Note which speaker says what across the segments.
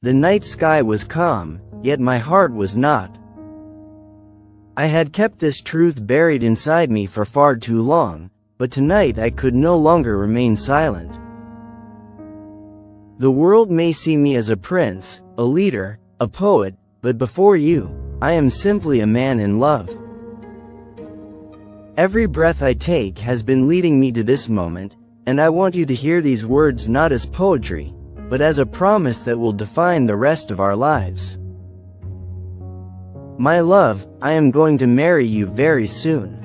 Speaker 1: The night sky was calm, yet my heart was not. I had kept this truth buried inside me for far too long, but tonight I could no longer remain silent. The world may see me as a prince, a leader, a poet, but before you, I am simply a man in love. Every breath I take has been leading me to this moment, and I want you to hear these words not as poetry, but as a promise that will define the rest of our lives. My love, I am going to marry you very soon.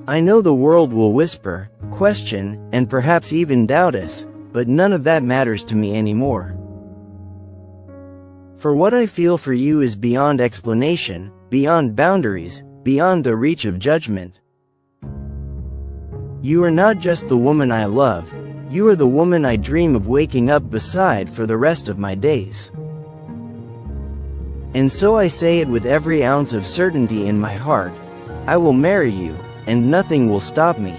Speaker 1: I know the world will whisper, question, and perhaps even doubt us, but none of that matters to me anymore. For what I feel for you is beyond explanation, beyond boundaries, beyond the reach of judgment. You are not just the woman I love, you are the woman I dream of waking up beside for the rest of my days. And so I say it with every ounce of certainty in my heart, I will marry you, and nothing will stop me.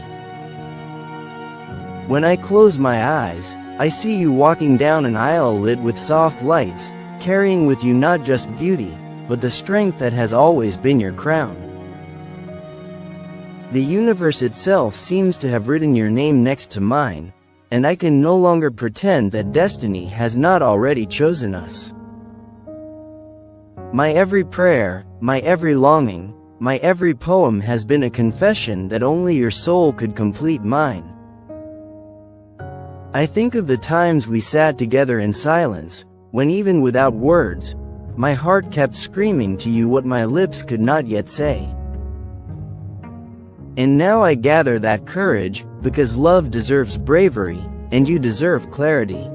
Speaker 1: When I close my eyes, I see you walking down an aisle lit with soft lights, carrying with you not just beauty, but the strength that has always been your crown. The universe itself seems to have written your name next to mine, and I can no longer pretend that destiny has not already chosen us. My every prayer, my every longing, my every poem has been a confession that only your soul could complete mine. I think of the times we sat together in silence, when even without words, my heart kept screaming to you what my lips could not yet say. And now I gather that courage, because love deserves bravery, and you deserve clarity.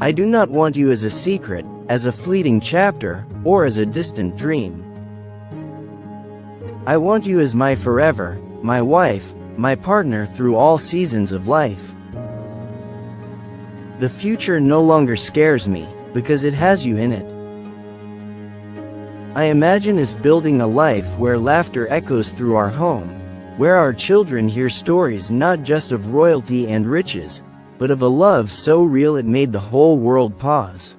Speaker 1: I do not want you as a secret, as a fleeting chapter, or as a distant dream. I want you as my forever, my wife, my partner through all seasons of life. The future no longer scares me, because it has you in it. I imagine us building a life where laughter echoes through our home, where our children hear stories not just of royalty and riches, but of a love so real it made the whole world pause.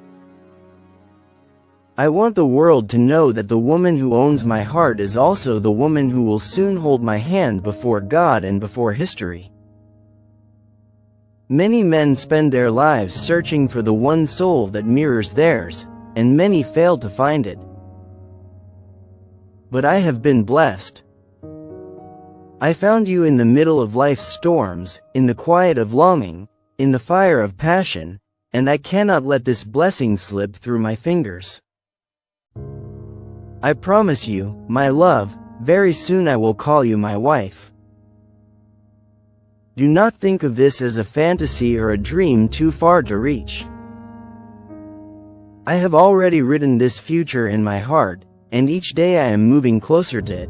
Speaker 1: I want the world to know that the woman who owns my heart is also the woman who will soon hold my hand before God and before history. Many men spend their lives searching for the one soul that mirrors theirs, and many fail to find it. But I have been blessed. I found you in the middle of life's storms, in the quiet of longing, in the fire of passion, and I cannot let this blessing slip through my fingers. I promise you, my love, very soon I will call you my wife. Do not think of this as a fantasy or a dream too far to reach. I have already written this future in my heart, and each day I am moving closer to it.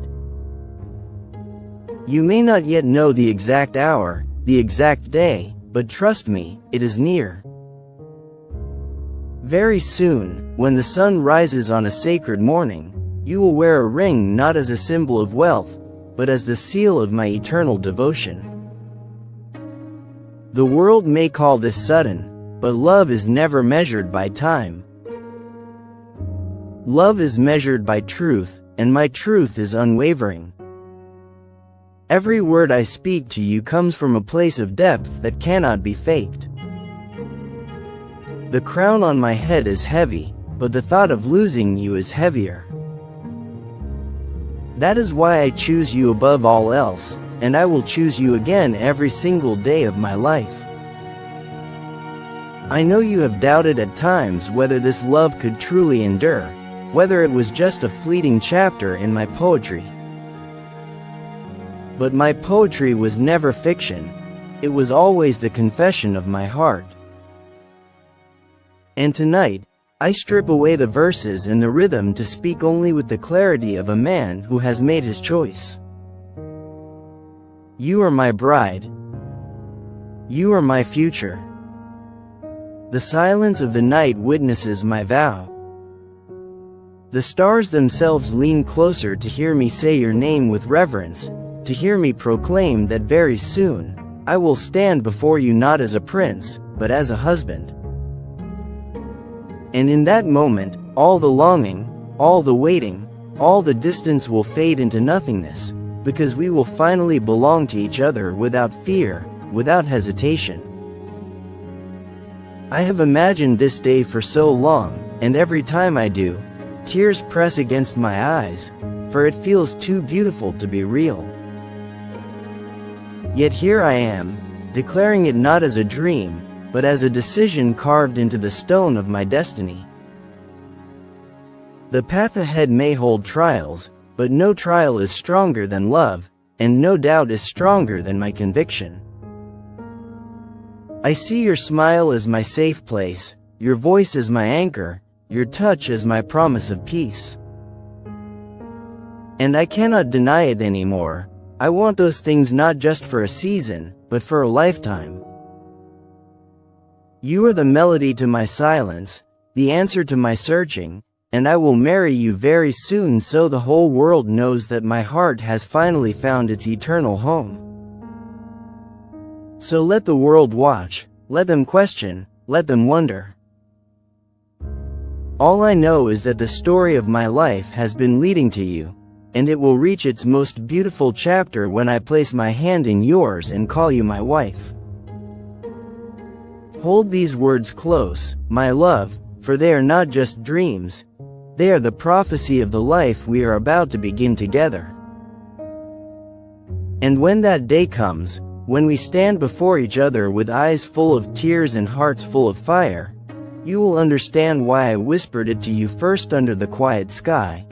Speaker 1: You may not yet know the exact hour, the exact day, but trust me, it is near. Very soon, when the sun rises on a sacred morning, you will wear a ring not as a symbol of wealth, but as the seal of my eternal devotion. The world may call this sudden, but love is never measured by time. Love is measured by truth, and my truth is unwavering. Every word I speak to you comes from a place of depth that cannot be faked. The crown on my head is heavy, but the thought of losing you is heavier. That is why I choose you above all else, and I will choose you again every single day of my life. I know you have doubted at times whether this love could truly endure, whether it was just a fleeting chapter in my poetry. But my poetry was never fiction, it was always the confession of my heart. And tonight, I strip away the verses and the rhythm to speak only with the clarity of a man who has made his choice. You are my bride. You are my future. The silence of the night witnesses my vow. The stars themselves lean closer to hear me say your name with reverence, to hear me proclaim that very soon, I will stand before you not as a prince, but as a husband. And in that moment, all the longing, all the waiting, all the distance will fade into nothingness, because we will finally belong to each other without fear, without hesitation. I have imagined this day for so long, and every time I do, tears press against my eyes, for it feels too beautiful to be real. Yet here I am, declaring it not as a dream, but as a decision carved into the stone of my destiny. The path ahead may hold trials, but no trial is stronger than love, and no doubt is stronger than my conviction. I see your smile as my safe place, your voice as my anchor, your touch as my promise of peace. And I cannot deny it anymore. I want those things not just for a season, but for a lifetime. You are the melody to my silence, the answer to my searching, and I will marry you very soon so the whole world knows that my heart has finally found its eternal home. So let the world watch, let them question, let them wonder. All I know is that the story of my life has been leading to you, and it will reach its most beautiful chapter when I place my hand in yours and call you my wife. Hold these words close, my love, for they are not just dreams, they are the prophecy of the life we are about to begin together. And when that day comes, when we stand before each other with eyes full of tears and hearts full of fire, you will understand why I whispered it to you first under the quiet sky.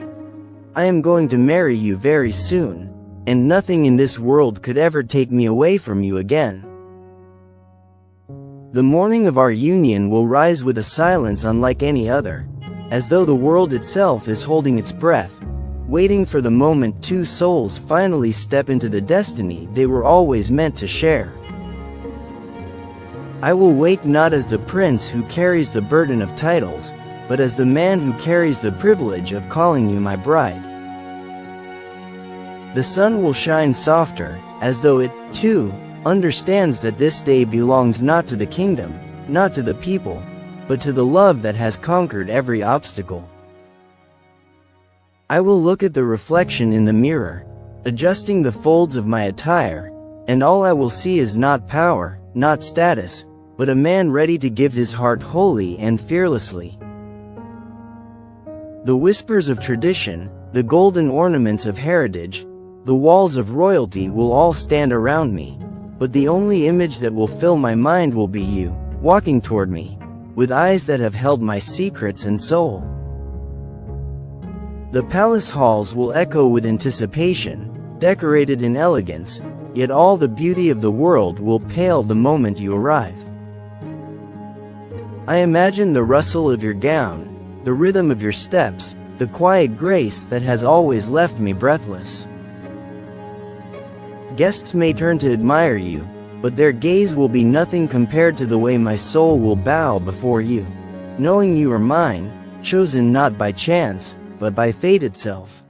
Speaker 1: I am going to marry you very soon, and nothing in this world could ever take me away from you again. The morning of our union will rise with a silence unlike any other, as though the world itself is holding its breath, waiting for the moment two souls finally step into the destiny they were always meant to share. I will wake not as the prince who carries the burden of titles, but as the man who carries the privilege of calling you my bride. The sun will shine softer, as though it, too, understands that this day belongs not to the kingdom, not to the people, but to the love that has conquered every obstacle. I will look at the reflection in the mirror, adjusting the folds of my attire, and all I will see is not power, not status, but a man ready to give his heart wholly and fearlessly. The whispers of tradition, the golden ornaments of heritage, the walls of royalty will all stand around me, but the only image that will fill my mind will be you, walking toward me, with eyes that have held my secrets and soul. The palace halls will echo with anticipation, decorated in elegance, yet all the beauty of the world will pale the moment you arrive. I imagine the rustle of your gown, the rhythm of your steps, the quiet grace that has always left me breathless. Guests may turn to admire you, but their gaze will be nothing compared to the way my soul will bow before you, knowing you are mine, chosen not by chance, but by fate itself.